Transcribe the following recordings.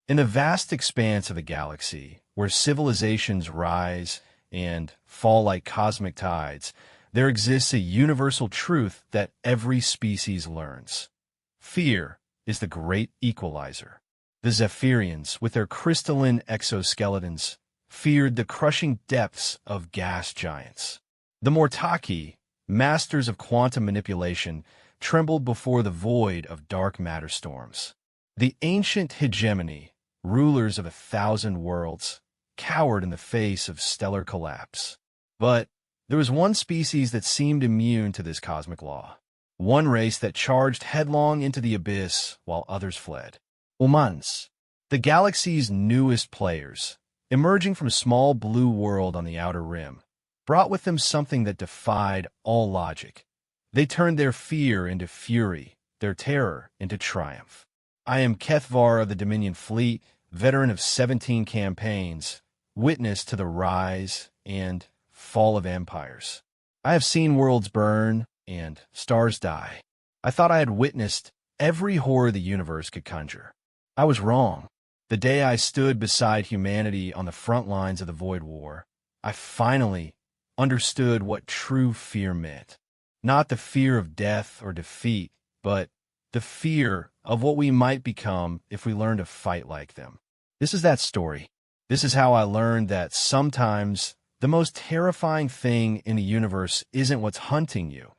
In the vast expanse of the galaxy, where civilizations rise and fall like cosmic tides, there exists a universal truth that every species learns. Fear is the great equalizer. The Zephyrians, with their crystalline exoskeletons, feared the crushing depths of gas giants. The Mortaki, masters of quantum manipulation, trembled before the void of dark matter storms. The ancient hegemony, rulers of 1,000 worlds, cowered in the face of stellar collapse. But there was one species that seemed immune to this cosmic law. One race that charged headlong into the abyss while others fled. Humans, the galaxy's newest players, emerging from a small blue world on the outer rim, brought with them something that defied all logic. They turned their fear into fury, their terror into triumph. I am Kethvar of the Dominion Fleet, veteran of 17 campaigns, witness to the rise and fall of empires. I have seen worlds burn and stars die. I thought I had witnessed every horror the universe could conjure. I was wrong. The day I stood beside humanity on the front lines of the Void War, I finally understood what true fear meant. Not the fear of death or defeat, but the fear of what we might become if we learn to fight like them. This is that story. This is how I learned that sometimes the most terrifying thing in the universe isn't what's hunting you.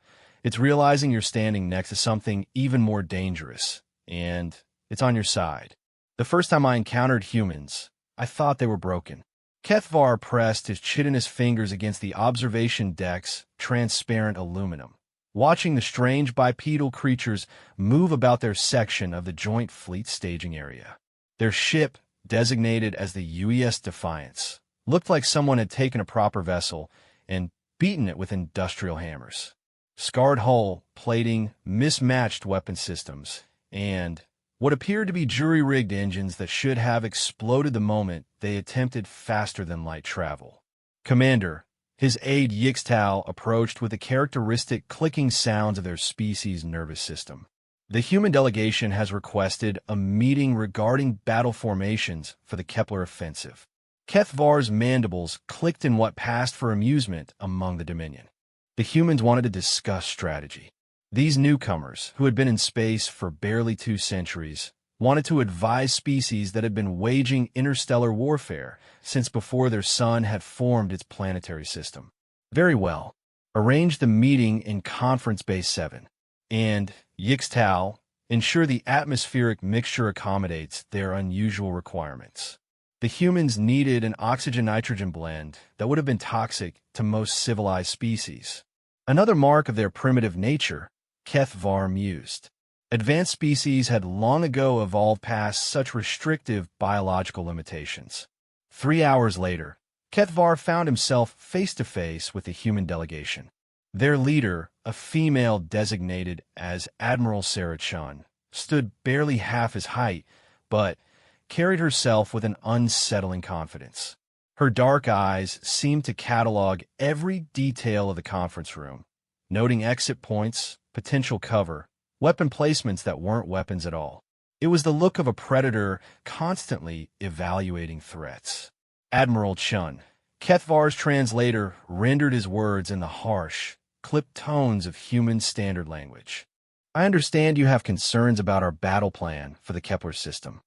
It's realizing you're standing next to something even more dangerous, and it's on your side. The first time I encountered humans, I thought they were broken. Kethvar pressed his chitinous fingers against the observation deck's transparent aluminum, watching the strange bipedal creatures move about their section of the Joint Fleet staging area. Their ship, designated as the UES Defiance, looked like someone had taken a proper vessel and beaten it with industrial hammers. Scarred hull, plating, mismatched weapon systems, and what appeared to be jury-rigged engines that should have exploded the moment they attempted faster-than-light travel. Commander, his aide Yixtal approached with the characteristic clicking sounds of their species' nervous system. The human delegation has requested a meeting regarding battle formations for the Kepler offensive. Kethvar's mandibles clicked in what passed for amusement among the Dominion. The humans wanted to discuss strategy. These newcomers, who had been in space for barely 2 centuries, wanted to advise species that had been waging interstellar warfare since before their sun had formed its planetary system. Very well. Arrange the meeting in Conference Base 7. And, Yixtal, ensure the atmospheric mixture accommodates their unusual requirements. The humans needed an oxygen-nitrogen blend that would have been toxic to most civilized species. Another mark of their primitive nature, Kethvar mused. Advanced species had long ago evolved past such restrictive biological limitations. 3 hours later, Kethvar found himself face-to-face with the human delegation. Their leader, a female designated as Admiral Sarah Chun, stood barely half his height, but carried herself with an unsettling confidence. Her dark eyes seemed to catalog every detail of the conference room, noting exit points, potential cover, weapon placements that weren't weapons at all. It was the look of a predator constantly evaluating threats. Admiral Chun, Kethvar's translator, rendered his words in the harsh, clipped tones of human standard language. I understand you have concerns about our battle plan for the Kepler system.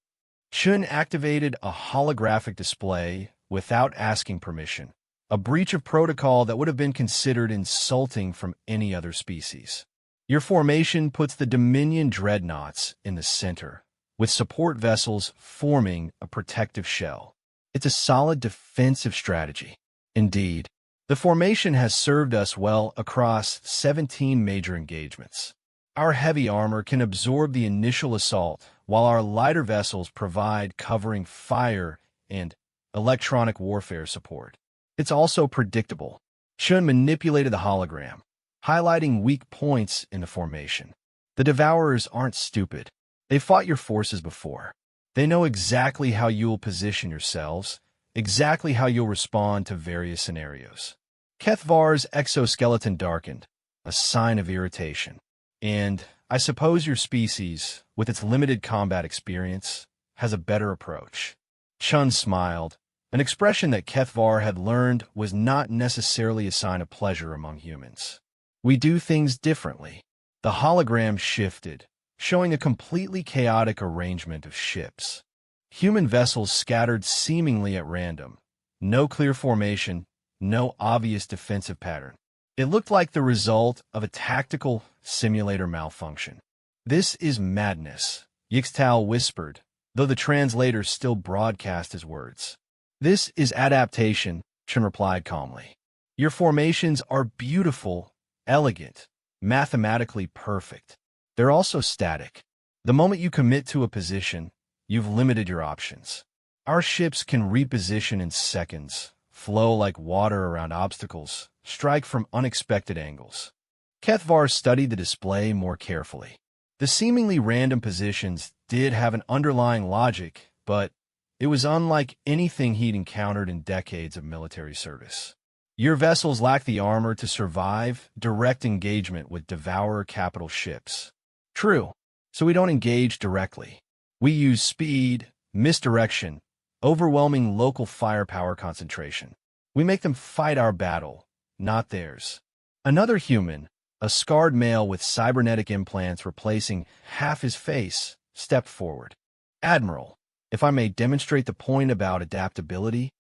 Chun activated a holographic display without asking permission, a breach of protocol that would have been considered insulting from any other species. Your formation puts the Dominion dreadnoughts in the center, with support vessels forming a protective shell. It's a solid defensive strategy. Indeed, the formation has served us well across 17 major engagements. Our heavy armor can absorb the initial assault, while our lighter vessels provide covering fire and electronic warfare support. It's also predictable. Chun manipulated the hologram, highlighting weak points in the formation. The Devourers aren't stupid. They fought your forces before. They know exactly how you will position yourselves, exactly how you'll respond to various scenarios. Kethvar's exoskeleton darkened, a sign of irritation. And I suppose your species, with its limited combat experience, has a better approach." Chun smiled, an expression that Kethvar had learned was not necessarily a sign of pleasure among humans. "We do things differently." The hologram shifted, showing a completely chaotic arrangement of ships. Human vessels scattered seemingly at random. No clear formation, no obvious defensive pattern. It looked like the result of a tactical simulator malfunction. "This is madness," Yixtao whispered, though the translator still broadcast his words. "This is adaptation," Chen replied calmly. "Your formations are beautiful, elegant, mathematically perfect. They're also static. The moment you commit to a position, you've limited your options. Our ships can reposition in seconds, flow like water around obstacles, strike from unexpected angles." Kethvar studied the display more carefully. The seemingly random positions did have an underlying logic, but it was unlike anything he'd encountered in decades of military service. "Your vessels lack the armor to survive direct engagement with Devourer capital ships." "True, so we don't engage directly. We use speed, misdirection, overwhelming local firepower concentration. We make them fight our battle, not theirs." Another human, a scarred male with cybernetic implants replacing half his face, stepped forward. "Admiral, if I may demonstrate the point about adaptability?"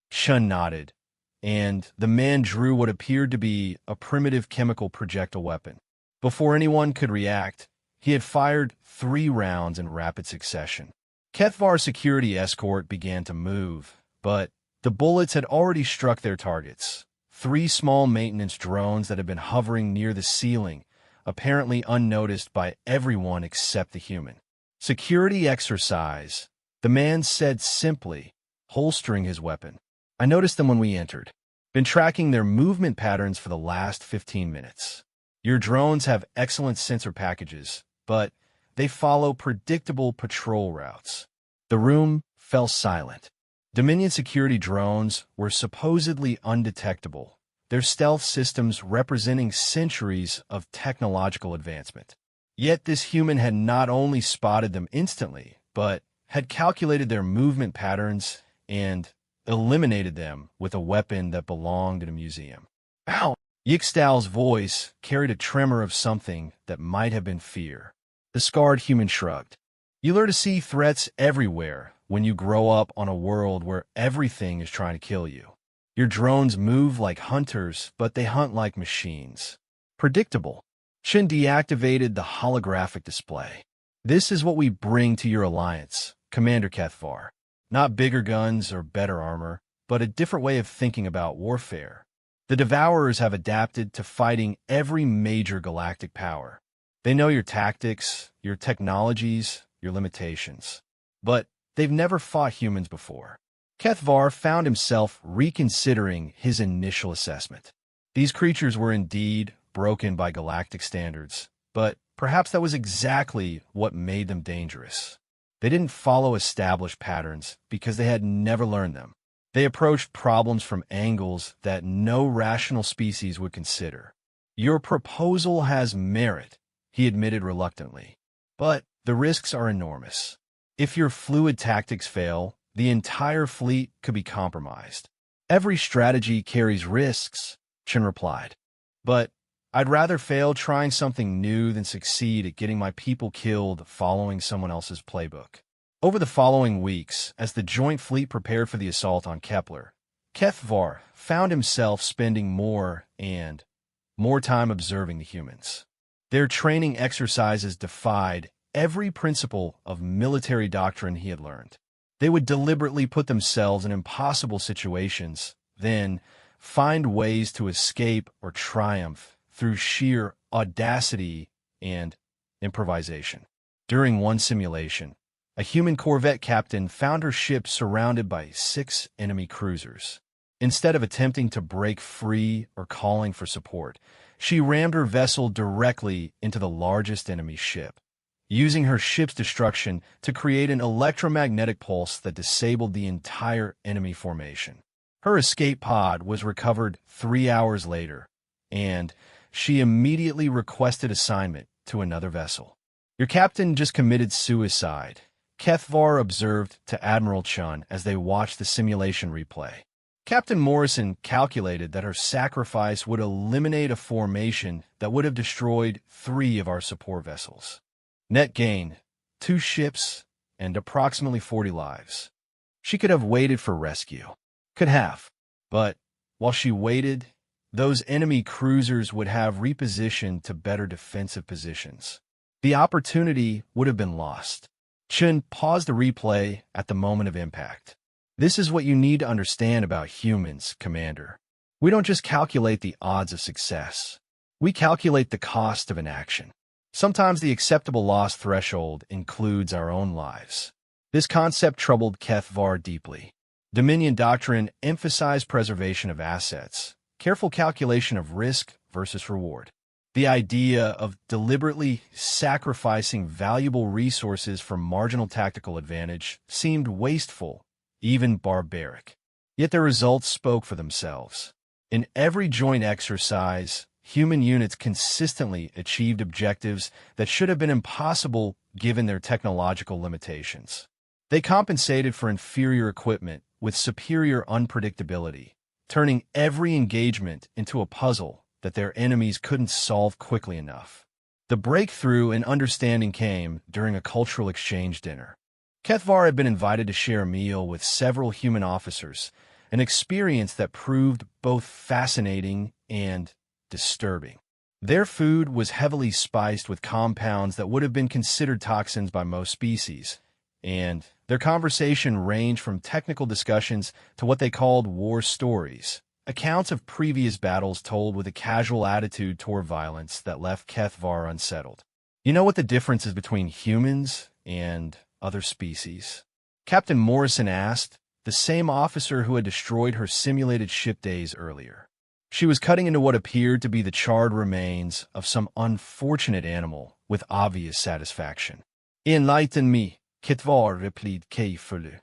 Chun nodded, and the man drew what appeared to be a primitive chemical projectile weapon. Before anyone could react, he had fired 3 rounds in rapid succession. Kethvar's security escort began to move, but the bullets had already struck their targets. 3 small maintenance drones that had been hovering near the ceiling, apparently unnoticed by everyone except the human. "Security exercise," the man said simply, holstering his weapon. "I noticed them when we entered. Been tracking their movement patterns for the last 15 minutes. Your drones have excellent sensor packages, but they follow predictable patrol routes." The room fell silent. Dominion security drones were supposedly undetectable, their stealth systems representing centuries of technological advancement. Yet this human had not only spotted them instantly, but had calculated their movement patterns and eliminated them with a weapon that belonged in a museum. "Ow!" Yixtao's voice carried a tremor of something that might have been fear. The scarred human shrugged. "You learn to see threats everywhere when you grow up on a world where everything is trying to kill you. Your drones move like hunters, but they hunt like machines. Predictable." Shin deactivated the holographic display. "This is what we bring to your alliance, Commander Kethvar. Not bigger guns or better armor, but a different way of thinking about warfare. The Devourers have adapted to fighting every major galactic power. They know your tactics, your technologies, your limitations. But they've never fought humans before." Kethvar found himself reconsidering his initial assessment. These creatures were indeed broken by galactic standards, but perhaps that was exactly what made them dangerous. They didn't follow established patterns because they had never learned them. They approached problems from angles that no rational species would consider. "Your proposal has merit," he admitted reluctantly, "but the risks are enormous. If your fluid tactics fail, the entire fleet could be compromised." "Every strategy carries risks," Chen replied. "But I'd rather fail trying something new than succeed at getting my people killed following someone else's playbook." Over the following weeks, as the joint fleet prepared for the assault on Kepler, Kethvar found himself spending more time observing the humans. Their training exercises defied every principle of military doctrine he had learned. They would deliberately put themselves in impossible situations, then find ways to escape or triumph through sheer audacity and improvisation. During one simulation, a human corvette captain found her ship surrounded by 6 enemy cruisers. Instead of attempting to break free or calling for support, she rammed her vessel directly into the largest enemy ship, using her ship's destruction to create an electromagnetic pulse that disabled the entire enemy formation. Her escape pod was recovered 3 hours later, and she immediately requested assignment to another vessel. "Your captain just committed suicide," Kethvar observed to Admiral Chun as they watched the simulation replay. Captain Morrison calculated that her sacrifice would eliminate a formation that would have destroyed 3 of our support vessels. Net gain, 2 ships, and approximately 40 lives. She could have waited for rescue. Could have. But while she waited, those enemy cruisers would have repositioned to better defensive positions. The opportunity would have been lost. Chun paused the replay at the moment of impact. This is what you need to understand about humans, Commander. We don't just calculate the odds of success. We calculate the cost of inaction. Sometimes the acceptable loss threshold includes our own lives. This concept troubled Kethvar deeply. Dominion doctrine emphasized preservation of assets, careful calculation of risk versus reward. The idea of deliberately sacrificing valuable resources for marginal tactical advantage seemed wasteful, even barbaric. Yet their results spoke for themselves. In every joint exercise, human units consistently achieved objectives that should have been impossible given their technological limitations. They compensated for inferior equipment with superior unpredictability, turning every engagement into a puzzle that their enemies couldn't solve quickly enough. The breakthrough in understanding came during a cultural exchange dinner. Kethvar had been invited to share a meal with several human officers, an experience that proved both fascinating and disturbing. Their food was heavily spiced with compounds that would have been considered toxins by most species, and their conversation ranged from technical discussions to what they called war stories, accounts of previous battles told with a casual attitude toward violence that left Kethvar unsettled. You know what the difference is between humans and other species? Captain Morrison asked, the same officer who had destroyed her simulated ship days earlier. She was cutting into what appeared to be the charred remains of some unfortunate animal with obvious satisfaction. Enlighten me, Kethvar replied carefully.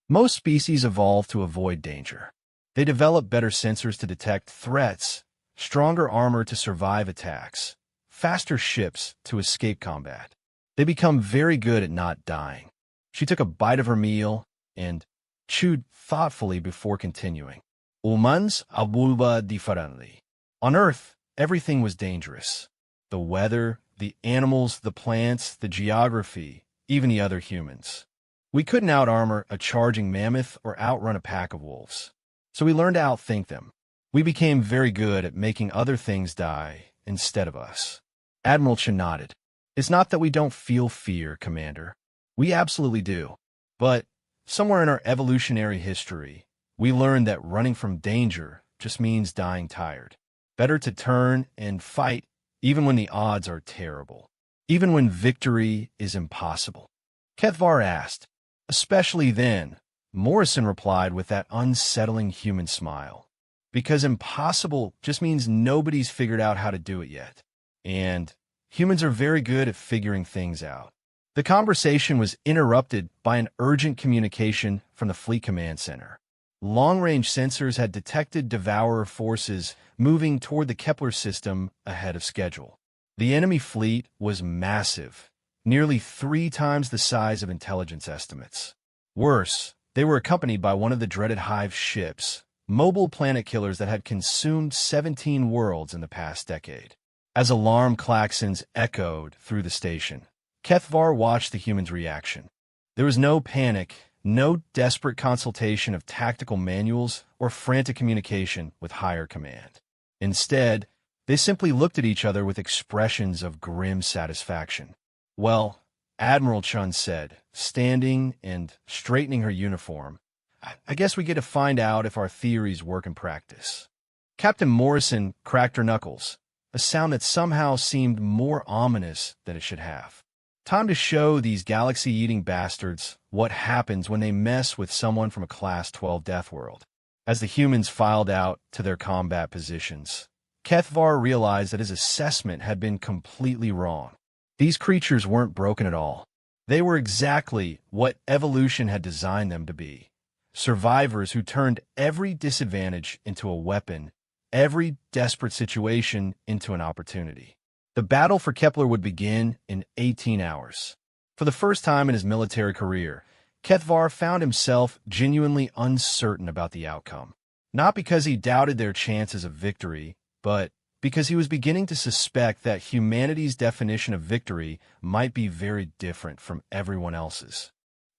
Most species evolve to avoid danger. They develop better sensors to detect threats, stronger armor to survive attacks, faster ships to escape combat. They become very good at not dying. She took a bite of her meal and chewed thoughtfully before continuing. Humans evolve differently. On Earth, everything was dangerous. The weather, the animals, the plants, the geography, even the other humans. We couldn't out-armor a charging mammoth or outrun a pack of wolves. So we learned to outthink them. We became very good at making other things die instead of us. Admiral Chen nodded. It's not that we don't feel fear, Commander. We absolutely do. But somewhere in our evolutionary history, we learned that running from danger just means dying tired. Better to turn and fight even when the odds are terrible, even when victory is impossible. Kethvar asked, especially then. Morrison replied with that unsettling human smile. Because impossible just means nobody's figured out how to do it yet. And humans are very good at figuring things out. The conversation was interrupted by an urgent communication from the Fleet Command Center. Long-range sensors had detected Devourer forces moving toward the Kepler system ahead of schedule. The enemy fleet was massive, nearly 3 times the size of intelligence estimates. Worse, they were accompanied by one of the dreaded Hive ships, mobile planet killers that had consumed 17 worlds in the past decade. As alarm klaxons echoed through the station, Kethvar watched the humans' reaction. There was no panic, no desperate consultation of tactical manuals or frantic communication with higher command. Instead, they simply looked at each other with expressions of grim satisfaction. Well, Admiral Chun said, standing and straightening her uniform, I guess we get to find out if our theories work in practice. Captain Morrison cracked her knuckles, a sound that somehow seemed more ominous than it should have. Time to show these galaxy-eating bastards what happens when they mess with someone from a Class 12 death world. As the humans filed out to their combat positions, Kethvar realized that his assessment had been completely wrong. These creatures weren't broken at all. They were exactly what evolution had designed them to be. Survivors who turned every disadvantage into a weapon, every desperate situation into an opportunity. The battle for Kepler would begin in 18 hours. For the first time in his military career, Kethvar found himself genuinely uncertain about the outcome. Not because he doubted their chances of victory, but because he was beginning to suspect that humanity's definition of victory might be very different from everyone else's.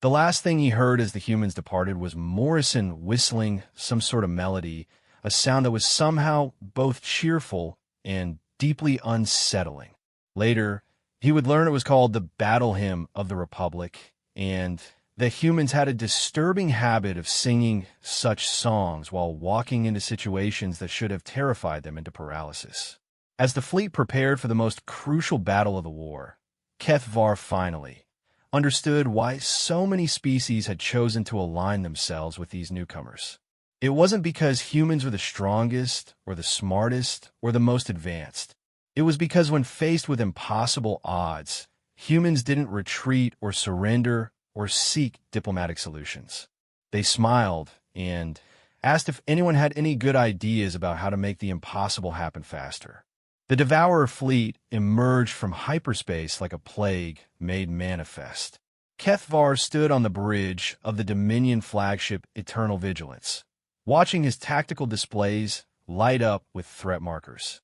The last thing he heard as the humans departed was Morrison whistling some sort of melody, a sound that was somehow both cheerful and deeply unsettling. Later, he would learn it was called the Battle Hymn of the Republic, and that humans had a disturbing habit of singing such songs while walking into situations that should have terrified them into paralysis. As the fleet prepared for the most crucial battle of the war, Kethvar finally understood why so many species had chosen to align themselves with these newcomers. It wasn't because humans were the strongest or the smartest or the most advanced. It was because when faced with impossible odds, humans didn't retreat or surrender or seek diplomatic solutions. They smiled and asked if anyone had any good ideas about how to make the impossible happen faster. The Devourer fleet emerged from hyperspace like a plague made manifest. Kethvar stood on the bridge of the Dominion flagship Eternal Vigilance, watching his tactical displays light up with threat markers.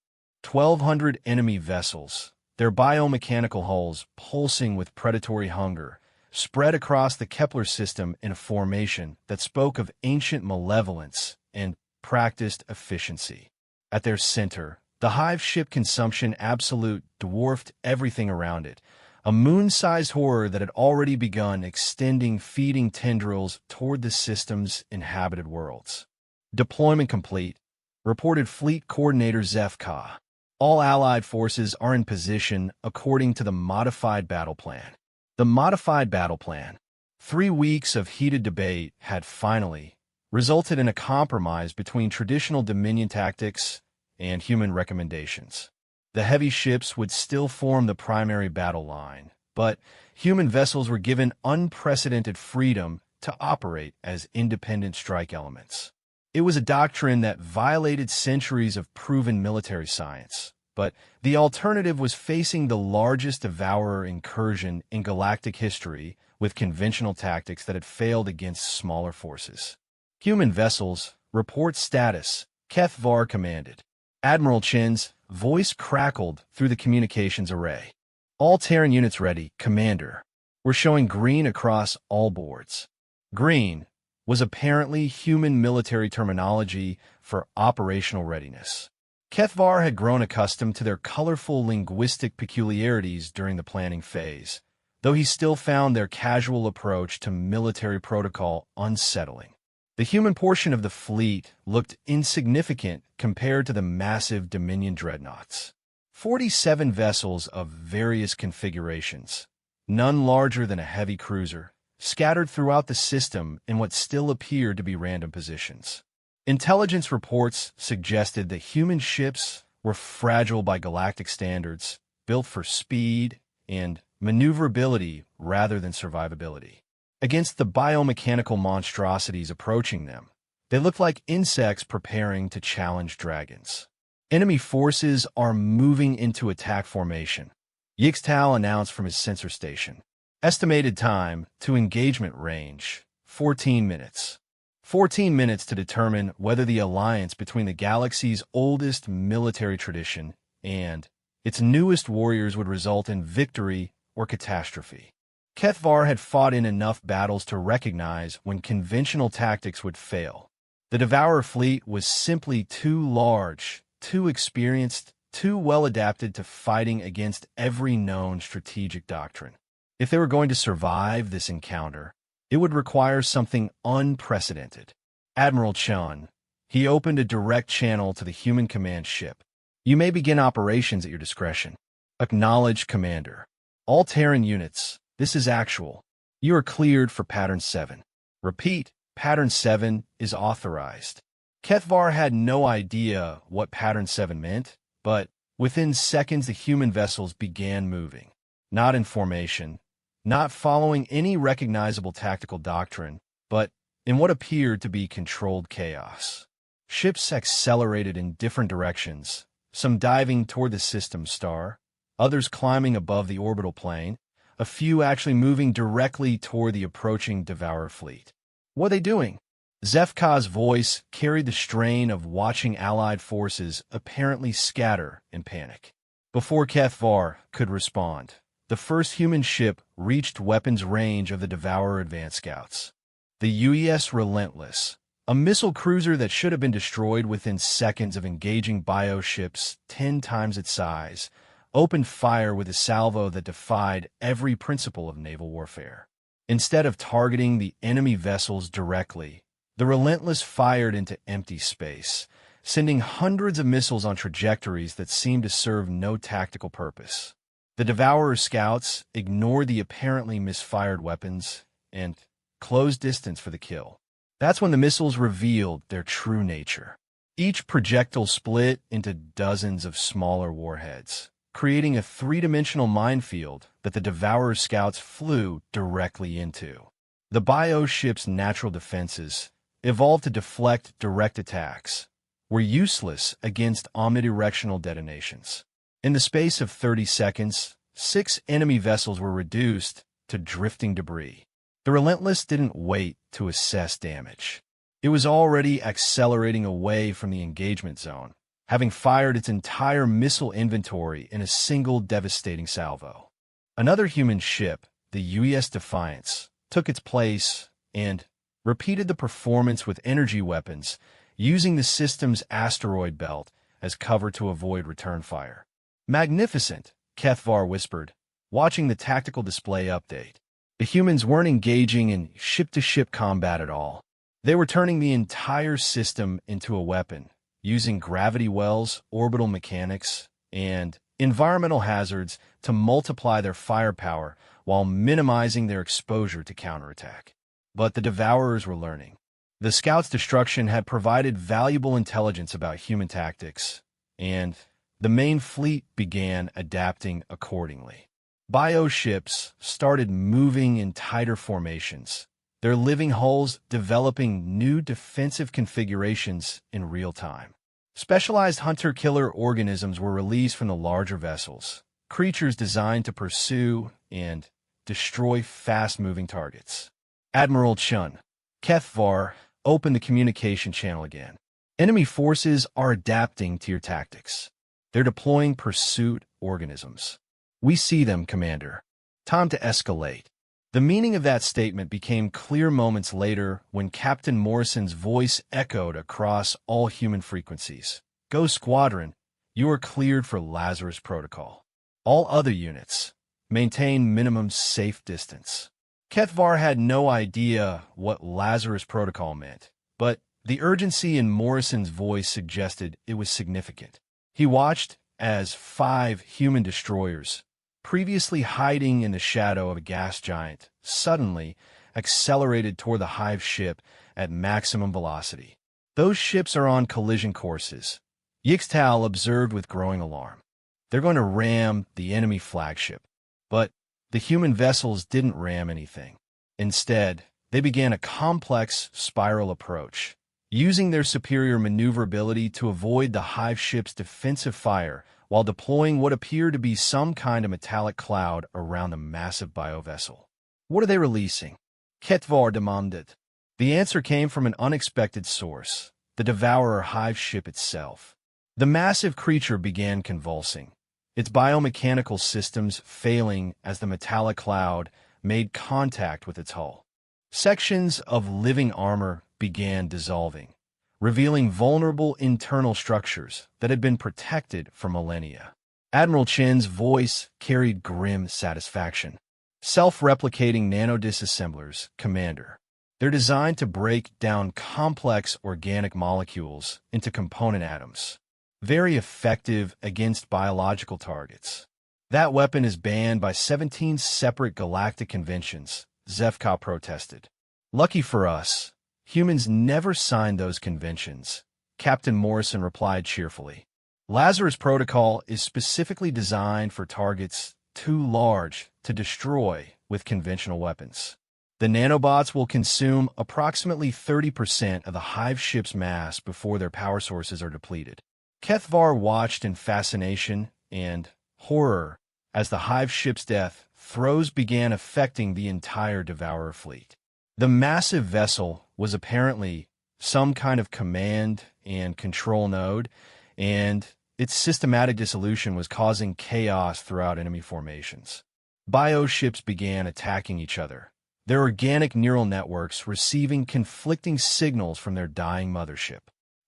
1,200 enemy vessels, their biomechanical hulls pulsing with predatory hunger, spread across the Kepler system in a formation that spoke of ancient malevolence and practiced efficiency. At their center, the hive ship Consumption Absolute dwarfed everything around it, a moon-sized horror that had already begun extending feeding tendrils toward the system's inhabited worlds. Deployment complete, reported Fleet Coordinator Zefka. All Allied forces are in position according to the Modified Battle Plan. The Modified Battle Plan, 3 weeks of heated debate, had finally resulted in a compromise between traditional Dominion tactics and human recommendations. The heavy ships would still form the primary battle line, but human vessels were given unprecedented freedom to operate as independent strike elements. It was a doctrine that violated centuries of proven military science, but the alternative was facing the largest devourer incursion in galactic history with conventional tactics that had failed against smaller forces. Human vessels, report status, Kethvar commanded. Admiral Chen's voice crackled through the communications array. All Terran units ready, Commander. We're showing green across all boards. Green was apparently human military terminology for operational readiness. Kethvar had grown accustomed to their colorful linguistic peculiarities during the planning phase, though he still found their casual approach to military protocol unsettling. The human portion of the fleet looked insignificant compared to the massive Dominion dreadnoughts. 47 vessels of various configurations, none larger than a heavy cruiser, scattered throughout the system in what still appeared to be random positions. Intelligence reports suggested that human ships were fragile by galactic standards, built for speed and maneuverability rather than survivability. Against the biomechanical monstrosities approaching them, they looked like insects preparing to challenge dragons. Enemy forces are moving into attack formation, Yixtal announced from his sensor station. Estimated time to engagement range, 14 minutes. 14 minutes to determine whether the alliance between the galaxy's oldest military tradition and its newest warriors would result in victory or catastrophe. Kethvar had fought in enough battles to recognize when conventional tactics would fail. The Devourer fleet was simply too large, too experienced, too well adapted to fighting against every known strategic doctrine. If they were going to survive this encounter, it would require something unprecedented. Admiral Chun, he opened a direct channel to the human command ship. You may begin operations at your discretion. Acknowledge, Commander. All Terran units, this is actual. You are cleared for Pattern 7. Repeat, Pattern 7 is authorized. Kethvar had no idea what Pattern 7 meant, but within seconds the human vessels began moving. Not in formation, not following any recognizable tactical doctrine, but in what appeared to be controlled chaos. Ships accelerated in different directions, some diving toward the system star, others climbing above the orbital plane, a few actually moving directly toward the approaching Devourer fleet. What are they doing? Zefka's voice carried the strain of watching Allied forces apparently scatter in panic. Before Kethvar could respond, the first human ship reached weapons range of the Devourer advance scouts. The UES Relentless, a missile cruiser that should have been destroyed within seconds of engaging bioships 10 times its size, opened fire with a salvo that defied every principle of naval warfare. Instead of targeting the enemy vessels directly, the Relentless fired into empty space, sending hundreds of missiles on trajectories that seemed to serve no tactical purpose. The Devourer scouts ignored the apparently misfired weapons and closed distance for the kill. That's when the missiles revealed their true nature. Each projectile split into dozens of smaller warheads, creating a three-dimensional minefield that the Devourer scouts flew directly into. The bioship's natural defenses, evolved to deflect direct attacks, were useless against omnidirectional detonations. In the space of 30 seconds, 6 enemy vessels were reduced to drifting debris. The Relentless didn't wait to assess damage. It was already accelerating away from the engagement zone, having fired its entire missile inventory in a single devastating salvo. Another human ship, the UES Defiance, took its place and repeated the performance with energy weapons, using the system's asteroid belt as cover to avoid return fire. "Magnificent," Kethvar whispered, watching the tactical display update. The humans weren't engaging in ship-to-ship combat at all. They were turning the entire system into a weapon, using gravity wells, orbital mechanics, and environmental hazards to multiply their firepower while minimizing their exposure to counterattack. But the Devourers were learning. The Scouts' destruction had provided valuable intelligence about human tactics, and the main fleet began adapting accordingly. Bioships started moving in tighter formations, their living hulls developing new defensive configurations in real time. Specialized hunter-killer organisms were released from the larger vessels, creatures designed to pursue and destroy fast-moving targets. Admiral Chun, Kethvar, opened the communication channel again. Enemy forces are adapting to your tactics. They're deploying pursuit organisms. We see them, Commander. Time to escalate. The meaning of that statement became clear moments later when Captain Morrison's voice echoed across all human frequencies. "Go Squadron, you are cleared for Lazarus Protocol. All other units, maintain minimum safe distance." Kethvar had no idea what Lazarus Protocol meant, but the urgency in Morrison's voice suggested it was significant. He watched as 5 human destroyers, previously hiding in the shadow of a gas giant, suddenly accelerated toward the Hive ship at maximum velocity. "Those ships are on collision courses," Yixtal observed with growing alarm. "They're going to ram the enemy flagship." But the human vessels didn't ram anything. Instead, they began a complex spiral approach, using their superior maneuverability to avoid the Hive ship's defensive fire while deploying what appeared to be some kind of metallic cloud around the massive biovessel. "What are they releasing?" Kethvar demanded. The answer came from an unexpected source, the Devourer Hive ship itself. The massive creature began convulsing, its biomechanical systems failing as the metallic cloud made contact with its hull. Sections of living armor began dissolving, revealing vulnerable internal structures that had been protected for millennia. Admiral Chen's voice carried grim satisfaction. "Self-replicating nanodisassemblers, Commander. They're designed to break down complex organic molecules into component atoms. Very effective against biological targets. That weapon is banned by 17 separate galactic conventions," Zefka protested. "Lucky for us, humans never signed those conventions," Captain Morrison replied cheerfully. "Lazarus Protocol is specifically designed for targets too large to destroy with conventional weapons. The nanobots will consume approximately 30% of the Hive ship's mass before their power sources are depleted." Kethvar watched in fascination and horror as the Hive ship's death throws began affecting the entire Devourer fleet. The massive vessel was apparently some kind of command and control node, and its systematic dissolution was causing chaos throughout enemy formations. Bioships began attacking each other, their organic neural networks receiving conflicting signals from their dying mothership.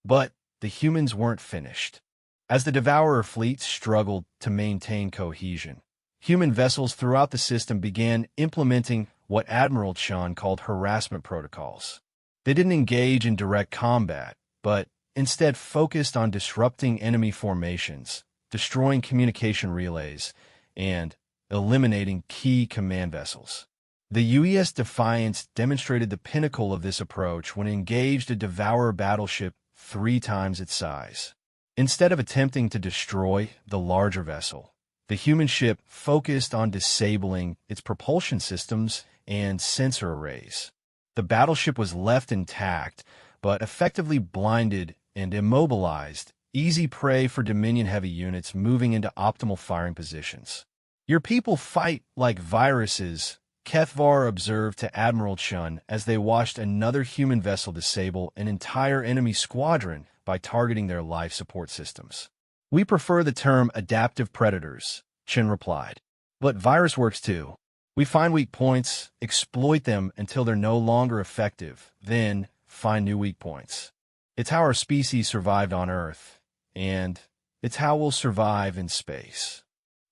But the humans weren't finished. As the Devourer fleet struggled to maintain cohesion, human vessels throughout the system began implementing what Admiral Chun called harassment protocols. They didn't engage in direct combat, but instead focused on disrupting enemy formations, destroying communication relays, and eliminating key command vessels. The UES Defiance demonstrated the pinnacle of this approach when it engaged a Devourer battleship 3 times its size. Instead of attempting to destroy the larger vessel, the human ship focused on disabling its propulsion systems and sensor arrays. The battleship was left intact, but effectively blinded and immobilized, easy prey for Dominion-heavy units moving into optimal firing positions. "Your people fight like viruses," Kethvar observed to Admiral Chun as they watched another human vessel disable an entire enemy squadron by targeting their life support systems. "We prefer the term adaptive predators," Chun replied. "But virus works too. We find weak points, exploit them until they're no longer effective, then find new weak points. It's how our species survived on Earth, and it's how we'll survive in space."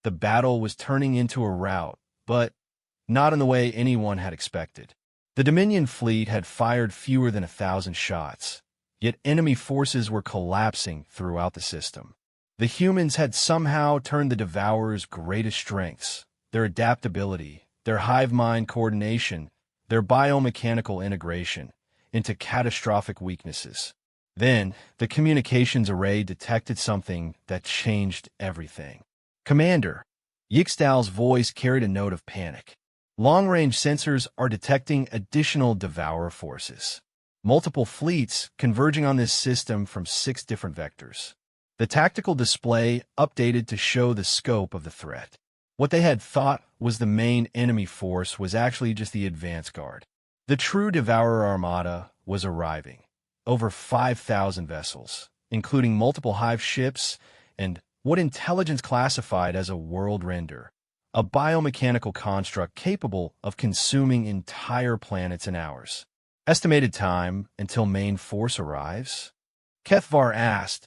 The battle was turning into a rout, but not in the way anyone had expected. The Dominion fleet had fired fewer than 1,000 shots, yet enemy forces were collapsing throughout the system. The humans had somehow turned the Devourer's greatest strengths, their adaptability, their hive mind coordination, their biomechanical integration, into catastrophic weaknesses. Then, the communications array detected something that changed everything. "Commander," Yixdal's voice carried a note of panic. "Long-range sensors are detecting additional Devourer forces. Multiple fleets converging on this system from 6 different vectors." The tactical display updated to show the scope of the threat. What they had thought was the main enemy force was actually just the advance guard. The true Devourer armada was arriving. Over 5,000 vessels, including multiple hive ships and what intelligence classified as a world render, a biomechanical construct capable of consuming entire planets in hours. "Estimated time until main force arrives?" Kethvar asked,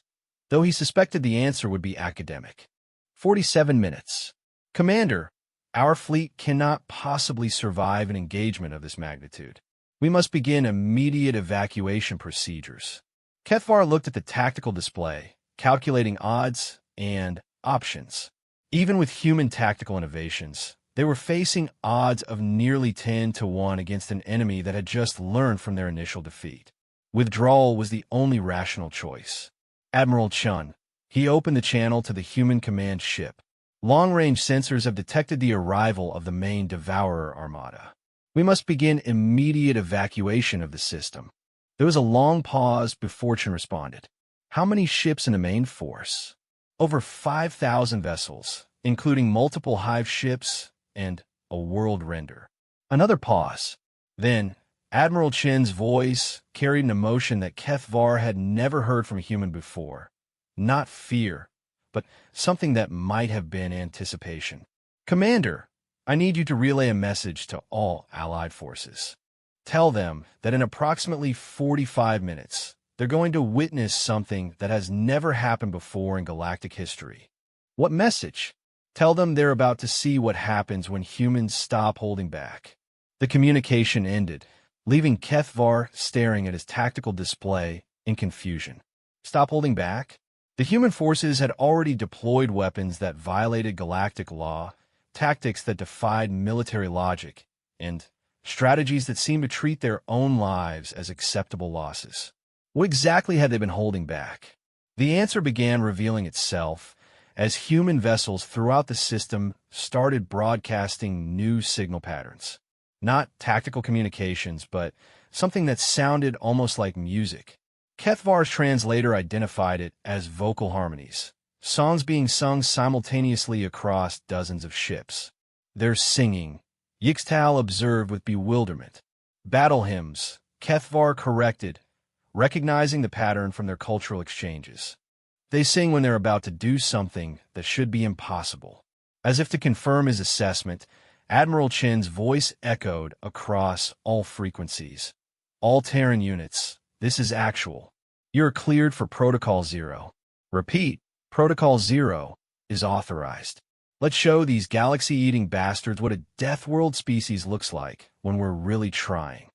though he suspected the answer would be academic. 47 minutes. "Commander, our fleet cannot possibly survive an engagement of this magnitude. We must begin immediate evacuation procedures." Kethvar looked at the tactical display, calculating odds and options. Even with human tactical innovations, they were facing odds of nearly 10 to 1 against an enemy that had just learned from their initial defeat. Withdrawal was the only rational choice. Admiral Chun, he opened the channel to the human command ship. "Long-range sensors have detected the arrival of the main Devourer armada. We must begin immediate evacuation of the system." There was a long pause before Chun responded. "How many ships in the main force?" "Over 5,000 vessels, including multiple hive ships and a world render." Another pause. Then, Admiral Chin's voice carried an emotion that Kethvar had never heard from a human before. Not fear, but something that might have been anticipation. "Commander, I need you to relay a message to all Allied forces. Tell them that in approximately 45 minutes, they're going to witness something that has never happened before in galactic history." "What message?" "Tell them they're about to see what happens when humans stop holding back." The communication ended, leaving Kethvar staring at his tactical display in confusion. Stop holding back? The human forces had already deployed weapons that violated galactic law, tactics that defied military logic, and strategies that seemed to treat their own lives as acceptable losses. What exactly had they been holding back? The answer began revealing itself as human vessels throughout the system started broadcasting new signal patterns. Not tactical communications, but something that sounded almost like music. Kethvar's translator identified it as vocal harmonies, songs being sung simultaneously across dozens of ships. They're singing, Yixtal observed with bewilderment. Battle hymns, Kethvar corrected, recognizing the pattern from their cultural exchanges. They sing when they're about to do something that should be impossible. As if to confirm his assessment, Admiral Chin's voice echoed across all frequencies. All Terran units, this is actual. You're cleared for Protocol 0. Repeat, Protocol 0 is authorized. Let's show these galaxy-eating bastards what a Death World species looks like when we're really trying.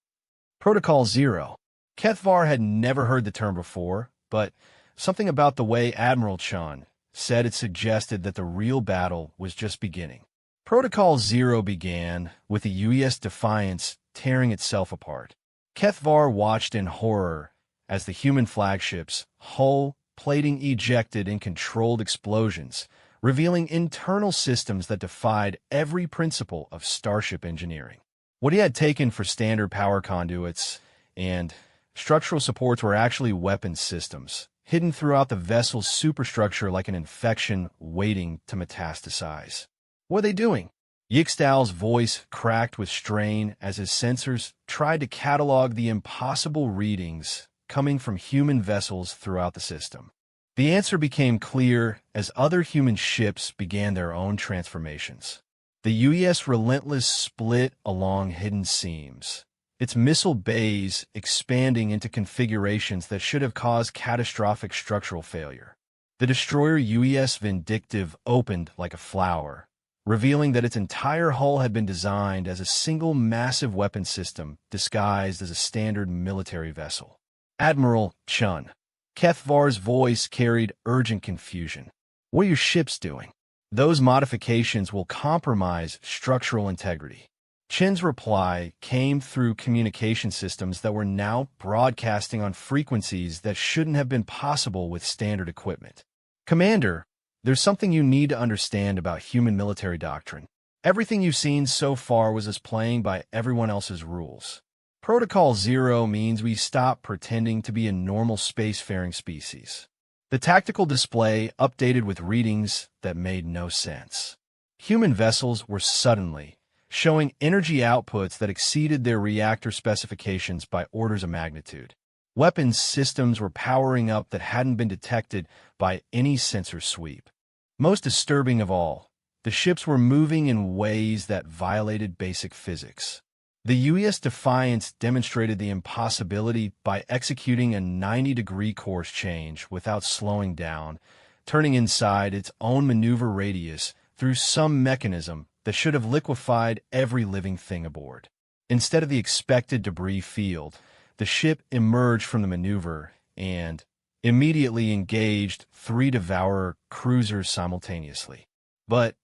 Protocol 0. Kethvar had never heard the term before, but something about the way Admiral Chun said it suggested that the real battle was just beginning. Protocol 0 began with the UES Defiance tearing itself apart. Kethvar watched in horror as the human flagship's hull plating ejected in controlled explosions, revealing internal systems that defied every principle of starship engineering. What he had taken for standard power conduits and structural supports were actually weapons systems, hidden throughout the vessel's superstructure like an infection waiting to metastasize. What are they doing? Yixtal's voice cracked with strain as his sensors tried to catalog the impossible readings coming from human vessels throughout the system. The answer became clear as other human ships began their own transformations. The UES Relentless split along hidden seams, its missile bays expanding into configurations that should have caused catastrophic structural failure. The destroyer UES Vindictive opened like a flower, revealing that its entire hull had been designed as a single massive weapon system disguised as a standard military vessel. Admiral Chun. Kethvar's voice carried urgent confusion. What are your ships doing? Those modifications will compromise structural integrity. Chin's reply came through communication systems that were now broadcasting on frequencies that shouldn't have been possible with standard equipment. Commander, there's something you need to understand about human military doctrine. Everything you've seen so far was us playing by everyone else's rules. Protocol 0 means we stop pretending to be a normal spacefaring species. The tactical display updated with readings that made no sense. Human vessels were suddenly showing energy outputs that exceeded their reactor specifications by orders of magnitude. Weapons systems were powering up that hadn't been detected by any sensor sweep. Most disturbing of all, the ships were moving in ways that violated basic physics. The UES Defiance demonstrated the impossibility by executing a 90-degree course change without slowing down, turning inside its own maneuver radius through some mechanism that should have liquefied every living thing aboard. Instead of the expected debris field, the ship emerged from the maneuver and immediately engaged 3 Devourer cruisers simultaneously. But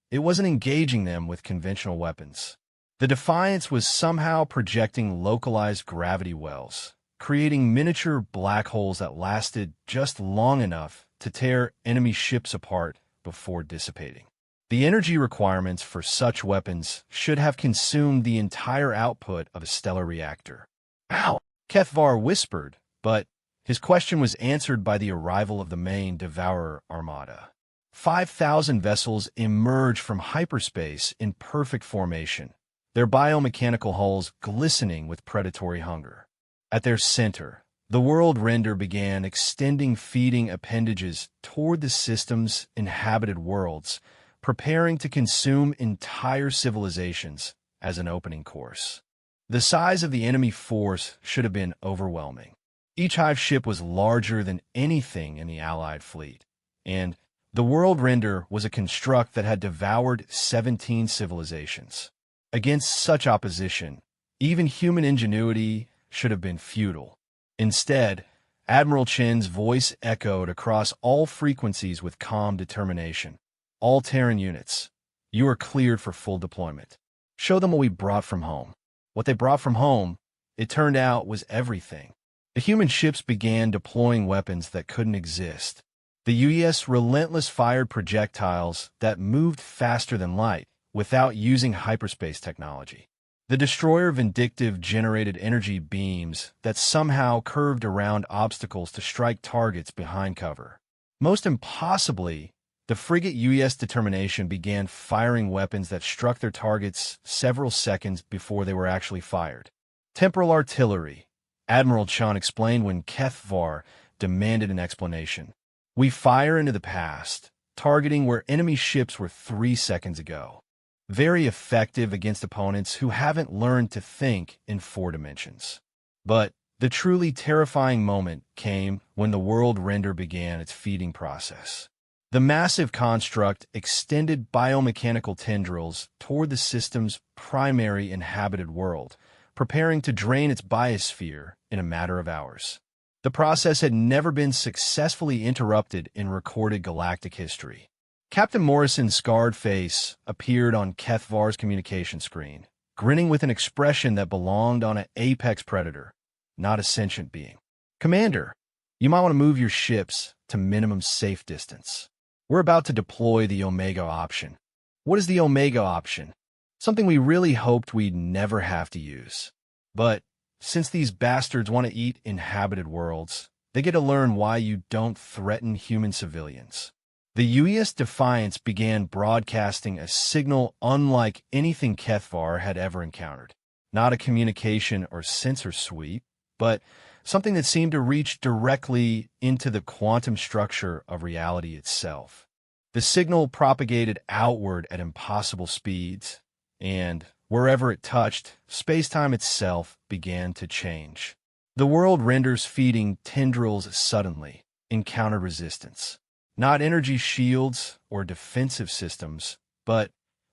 it wasn't engaging them with conventional weapons. The Defiance was somehow projecting localized gravity wells, creating miniature black holes that lasted just long enough to tear enemy ships apart before dissipating. The energy requirements for such weapons should have consumed the entire output of a stellar reactor. Ow! Kethvar whispered, but his question was answered by the arrival of the main Devourer armada. 5,000 vessels emerged from hyperspace in perfect formation, their biomechanical hulls glistening with predatory hunger. At their center, the world render began extending feeding appendages toward the system's inhabited worlds, preparing to consume entire civilizations as an opening course. The size of the enemy force should have been overwhelming. Each hive ship was larger than anything in the Allied fleet, and the world render was a construct that had devoured 17 civilizations. Against such opposition, even human ingenuity should have been futile. Instead, Admiral Chin's voice echoed across all frequencies with calm determination. All Terran units, you are cleared for full deployment. Show them what we brought from home. What they brought from home, it turned out, was everything. The human ships began deploying weapons that couldn't exist. The UES Relentless fired projectiles that moved faster than light, without using hyperspace technology. The destroyer Vindictive generated energy beams that somehow curved around obstacles to strike targets behind cover. Most impossibly, The frigate U.S. Determination began firing weapons that struck their targets several seconds before they were actually fired. Temporal artillery, Admiral Chun explained when HFY demanded an explanation. We fire into the past, targeting where enemy ships were 3 seconds ago. Very effective against opponents who haven't learned to think in 4 dimensions. But the truly terrifying moment came when the world render began its feeding process. The massive construct extended biomechanical tendrils toward the system's primary inhabited world, preparing to drain its biosphere in a matter of hours. The process had never been successfully interrupted in recorded galactic history. Captain Morrison's scarred face appeared on HFY's communication screen, grinning with an expression that belonged on an apex predator, not a sentient being. Commander, you might want to move your ships to minimum safe distance. We're about to deploy the Omega option. What is the Omega option? Something we really hoped we'd never have to use. But since these bastards want to eat inhabited worlds, they get to learn why you don't threaten human civilians. The U.S. Defiance began broadcasting a signal unlike anything HFY had ever encountered. Not a communication or sensor sweep, but something that seemed to reach directly into the quantum structure of reality itself. The signal propagated outward at impossible speeds, and wherever it touched, space-time itself began to change. The world renders feeding tendrils suddenly encountered resistance. Not energy shields or defensive systems, but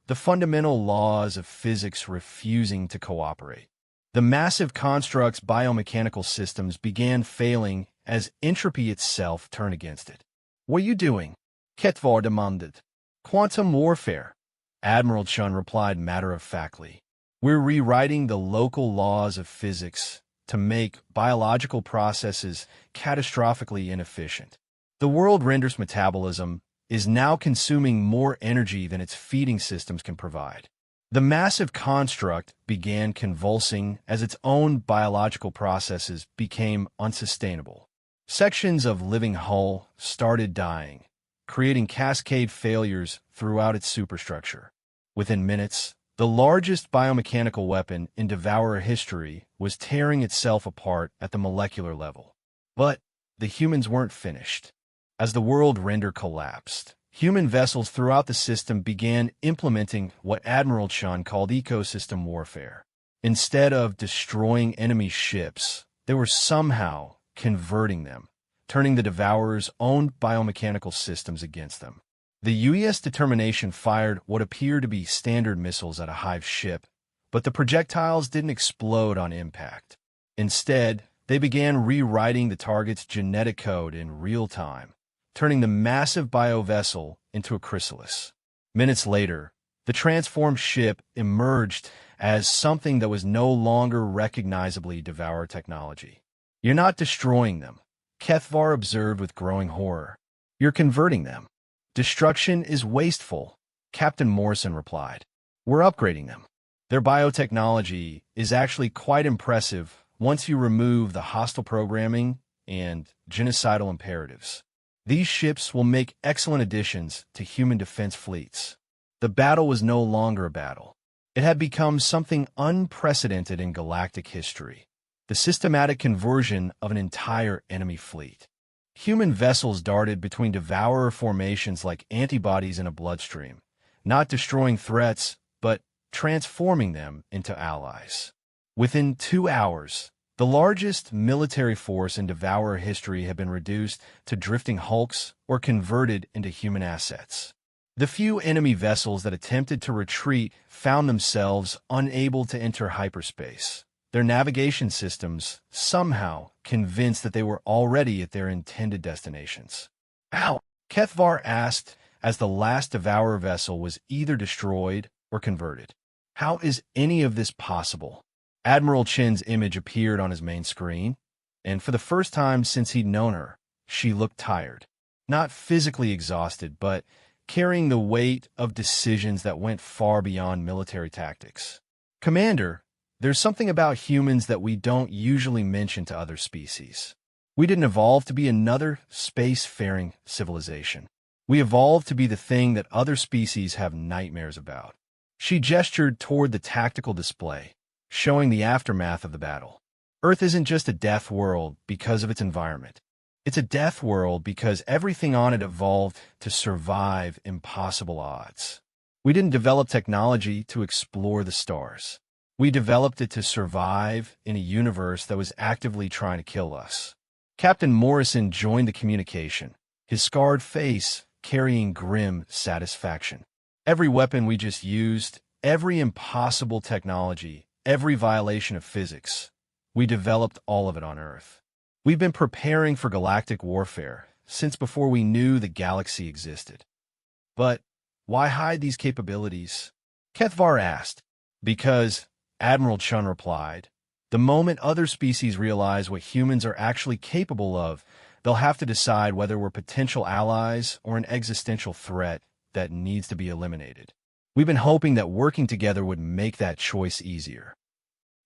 the fundamental laws of physics refusing to cooperate. The massive construct's biomechanical systems began failing as entropy itself turned against it. What are you doing? HFY demanded. Quantum warfare, Admiral Chun replied matter-of-factly. We're rewriting the local laws of physics to make biological processes catastrophically inefficient. The world render's metabolism is now consuming more energy than its feeding systems can provide. The massive construct began convulsing as its own biological processes became unsustainable. Sections of living hull started dying, creating cascade failures throughout its superstructure. Within minutes, the largest biomechanical weapon in Devourer history was tearing itself apart at the molecular level. But the humans weren't finished. As the world render collapsed, human vessels throughout the system began implementing what Admiral Chun called ecosystem warfare. Instead of destroying enemy ships, they were somehow converting them, turning the Devourer's own biomechanical systems against them. The U.S. Determination fired what appeared to be standard missiles at a Hive ship, but the projectiles didn't explode on impact. Instead, they began rewriting the target's genetic code in real time, turning the massive biovessel into a chrysalis. Minutes later, the transformed ship emerged as something that was no longer recognizably Devourer technology. You're not destroying them, HFY observed with growing horror. You're converting them. Destruction is wasteful, Captain Morrison replied. We're upgrading them. Their biotechnology is actually quite impressive once you remove the hostile programming and genocidal imperatives. These ships will make excellent additions to human defense fleets. The battle was no longer a battle. It had become something unprecedented in galactic history, the systematic conversion of an entire enemy fleet. Human vessels darted between Devourer formations like antibodies in a bloodstream, not destroying threats, but transforming them into allies. Within 2 hours, the largest military force in Devourer history had been reduced to drifting hulks or converted into human assets. The few enemy vessels that attempted to retreat found themselves unable to enter hyperspace, their navigation systems somehow convinced that they were already at their intended destinations. How? HFY asked as the last Devourer vessel was either destroyed or converted. How is any of this possible? Admiral Chen's image appeared on his main screen, and for the first time since he'd known her, she looked tired. Not physically exhausted, but carrying the weight of decisions that went far beyond military tactics. Commander, there's something about humans that we don't usually mention to other species. We didn't evolve to be another space-faring civilization. We evolved to be the thing that other species have nightmares about. She gestured toward the tactical display, showing the aftermath of the battle. Earth isn't just a death world because of its environment. It's a death world because everything on it evolved to survive impossible odds. We didn't develop technology to explore the stars. We developed it to survive in a universe that was actively trying to kill us. Captain Morrison joined the communication, his scarred face carrying grim satisfaction. Every weapon we just used, every impossible technology, every violation of physics, we developed all of it on Earth. We've been preparing for galactic warfare since before we knew the galaxy existed. But why hide these capabilities? Kethvar asked. Because, Admiral Chun replied, the moment other species realize what humans are actually capable of, they'll have to decide whether we're potential allies or an existential threat that needs to be eliminated. We've been hoping that working together would make that choice easier.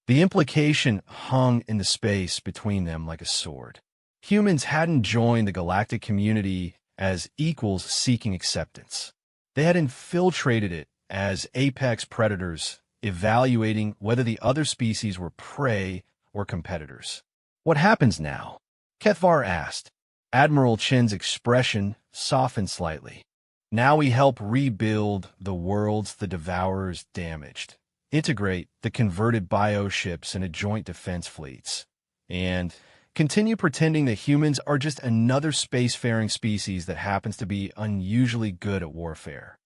The implication hung in the space between them like a sword. Humans hadn't joined the galactic community as equals seeking acceptance. They had infiltrated it as apex predators, evaluating whether the other species were prey or competitors. What happens now? Kethvar asked. Admiral Chin's expression softened slightly. Now we help rebuild the worlds the Devourers damaged, integrate the converted bioships into joint defense fleets, and continue pretending that humans are just another spacefaring species that happens to be unusually good at warfare.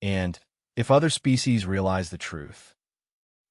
And if other species realize the truth,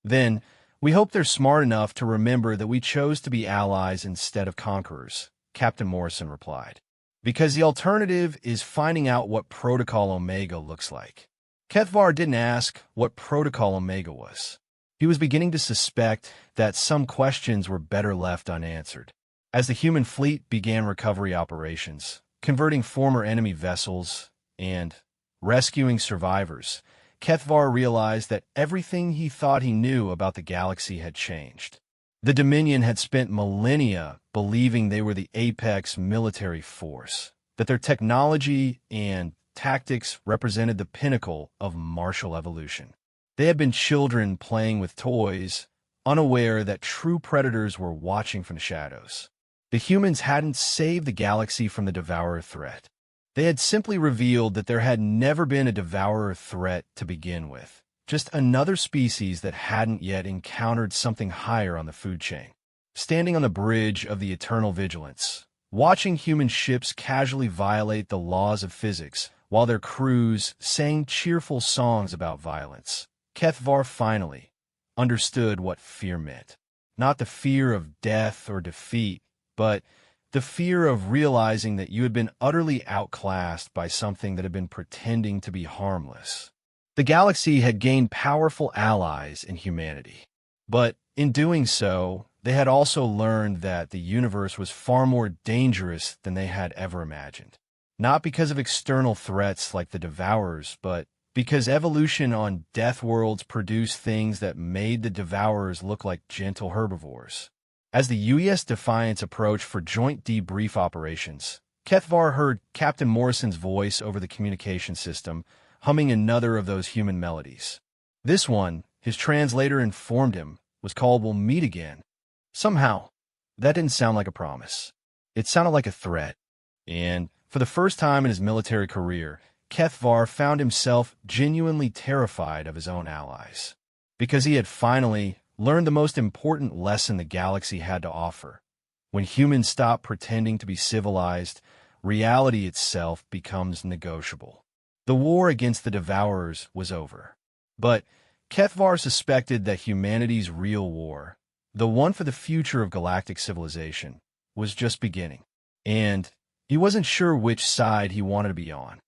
then we hope they're smart enough to remember that we chose to be allies instead of conquerors, Captain Morrison replied. Because the alternative is finding out what Protocol Omega looks like. Kethvar didn't ask what Protocol Omega was. He was beginning to suspect that some questions were better left unanswered. As the human fleet began recovery operations, converting former enemy vessels and rescuing survivors, Kethvar realized that everything he thought he knew about the galaxy had changed. The Dominion had spent millennia believing they were the apex military force, that their technology and tactics represented the pinnacle of martial evolution. They had been children playing with toys, unaware that true predators were watching from the shadows. The humans hadn't saved the galaxy from the Devourer threat. They had simply revealed that there had never been a Devourer threat to begin with, just another species that hadn't yet encountered something higher on the food chain. Standing on the bridge of the eternal vigilance, watching human ships casually violate the laws of physics while their crews sang cheerful songs about violence, Kethvar finally understood what fear meant. Not the fear of death or defeat, but the fear of realizing that you had been utterly outclassed by something that had been pretending to be harmless. The galaxy had gained powerful allies in humanity, but in doing so, they had also learned that the universe was far more dangerous than they had ever imagined. Not because of external threats like the Devourers, but because evolution on death worlds produced things that made the Devourers look like gentle herbivores. As the UES Defiance approached for joint debrief operations, Kethvar heard Captain Morrison's voice over the communication system, humming another of those human melodies. This one, his translator informed him, was called "We'll Meet Again." Somehow, that didn't sound like a promise. It sounded like a threat. And for the first time in his military career, Kethvar found himself genuinely terrified of his own allies. Because he had finally learned the most important lesson the galaxy had to offer. When humans stop pretending to be civilized, reality itself becomes negotiable. The war against the Devourers was over. But Kethvar suspected that humanity's real war, the one for the future of galactic civilization, was just beginning. And he wasn't sure which side he wanted to be on.